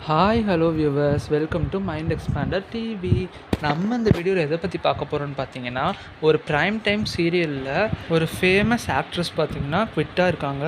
Hi hello viewers, welcome to mind expander TV. நம்ம இந்த வீடியோவில் எதை பற்றி பார்க்க போகிறோன்னு பார்த்தீங்கன்னா, ஒரு ப்ரைம் டைம் சீரியலில் ஒரு ஃபேமஸ் ஆக்ட்ரஸ் பார்த்திங்கன்னா குவிட்டாக இருக்காங்க.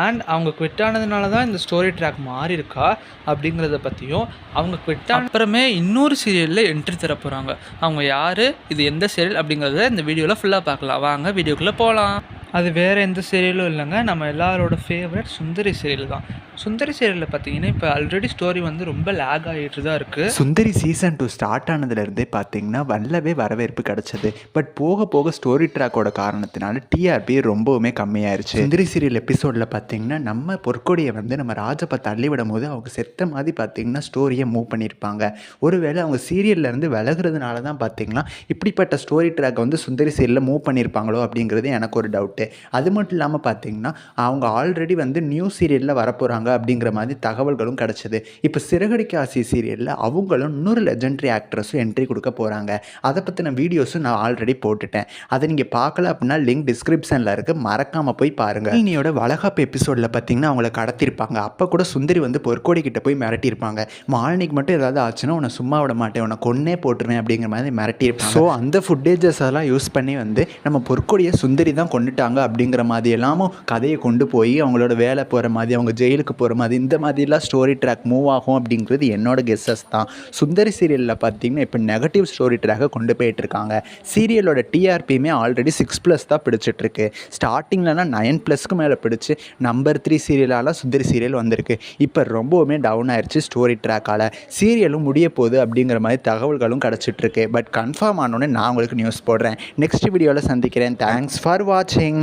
அண்ட் அவங்க குவிட் ஆனதுனால தான் இந்த ஸ்டோரி ட்ராக் மாறி இருக்கா அப்படிங்கிறத பற்றியும், அவங்க குவிட் அப்புறமே இன்னொரு சீரியலில் என்ட்ரி தர போகிறாங்க. அவங்க யார், இது எந்த சீரியல் அப்படிங்கிறத இந்த வீடியோவில் ஃபுல்லாக பார்க்கலாம். வாங்க வீடியோக்குள்ளே போகலாம். அது வேறு எந்த சீரியலும் இல்லைங்க, நம்ம எல்லாரோட ஃபேவரட் சுந்தரி சீரியல் தான். சுந்தரி சீரியலில் பார்த்தீங்கன்னா இப்போ ஆல்ரெடி ஸ்டோரி வந்து ரொம்ப லேக் ஆகிட்டு தான் இருக்குது. சுந்தரி சீசன் 2 ஸ்டார்ட் ஆனதுலேருந்தே பார்த்தீங்கன்னா நல்லாவே வரவேற்பு கிடச்சிது. பட் போக போக ஸ்டோரி ட்ராக்கோட காரணத்தினால டிஆர்பி ரொம்பவுமே கம்மியாயிருச்சு. சுந்தரி சீரியல் எபிசோடில் பார்த்தீங்கன்னா நம்ம பொற்கொடியை வந்து நம்ம ராஜப்பா தள்ளிவிடும் போது அவங்க செத்த மாதிரி பார்த்தீங்கன்னா ஸ்டோரியை மூவ் பண்ணியிருப்பாங்க. ஒருவேளை அவங்க சீரியல்லேருந்து விலகுறதுனால தான் பார்த்தீங்கன்னா இப்படிப்பட்ட ஸ்டோரி ட்ராக்கை வந்து சுந்தரி சீரியலில் மூவ் பண்ணியிருப்பாங்களோ அப்படிங்கிறது எனக்கு ஒரு டவுட்டு. அது மட்டும் இல்லாமல் பார்த்தீங்கன்னா அவங்க ஆல்ரெடி வந்து நியூ சீரியலில் வரப்போகிறாங்க அப்படிங்கிற மாதிரி தகவல்களும் கிடச்சிது. இப்போ சிறகடிக்க ஆசை சீரியலில் அவங்களும் இன்னொரு லெஜெண்டரி ஆக்ட்ரஸும் என்ட்ரி கொடுக்க போகிறாங்க. அதை பற்றின வீடியோஸும் நான் ஆல்ரெடி போட்டுட்டேன். அதை நீங்கள் பார்க்கல அப்படின்னா லிங்க் டிஸ்கிரிப்ஷனில் இருக்குது, மறக்காமல் போய் பாருங்கள். இன்னையோட வளகாப்பு எபிசோடில் பார்த்தீங்கன்னா அவங்கள கடத்திருப்பாங்க. அப்போ கூட சுந்தரி வந்து பொற்கோடி கிட்ட போய் மிரட்டியிருப்பாங்க. மாலினிக்கு மட்டும் ஏதாவது ஆச்சுன்னா உன்னை சும்மா விட மாட்டேன், உன்னை கொன்னே போட்டுருவேன் அப்படிங்கிற மாதிரி மிரட்டியிருப்பாங்க. ஸோ அந்த ஃபுட்டேஜஸ் எல்லாம் யூஸ் பண்ணி வந்து நம்ம பொற்கொடியை சுந்தரி தான் கொண்டுட்டாங்க அப்படிங்கிற மாதிரி எல்லாமும் கதையை கொண்டு போய் அவங்களோட வேலை போகிற மாதிரி, அவங்க ஜெயிலுக்கு போகிற மாதிரி, இந்த மாதிரிலாம் ஸ்டோரி ட்ராக் மூவ் ஆகும் அப்படிங்கிறது என்னோட கெஸ்ஸஸ் தான். சுந்தரி சீரியலில் பார்த்தீங்கன்னா இப்போ நெகட்டிவ் ஸ்டோரி ட்ராக்கை கொண்டு போயிட்டுருக்காங்க. சீரியலோட டிஆர்பியுமே ஆல்ரெடி 6+ தான் பிடிச்சிட்ருக்கு. ஸ்டார்டிங்லலாம் 9+க்கு மேலே பிடிச்சி நம்பர் 3 சீரியலால் சுந்தரி சீரியல் வந்திருக்கு. இப்போ ரொம்பவுமே டவுன் ஆயிடுச்சு ஸ்டோரி ட்ராக்கால். சீரியலும் முடிய போகுது அப்படிங்கிற மாதிரி தகவல்களும் கிடச்சிட்ருக்கு. பட் கன்ஃபார்ம் ஆனோடனே நான் உங்களுக்கு நியூஸ் போடுறேன். நெக்ஸ்ட் வீடியோவில் சந்திக்கிறேன். தேங்க்ஸ் ஃபார் வாட்சிங்.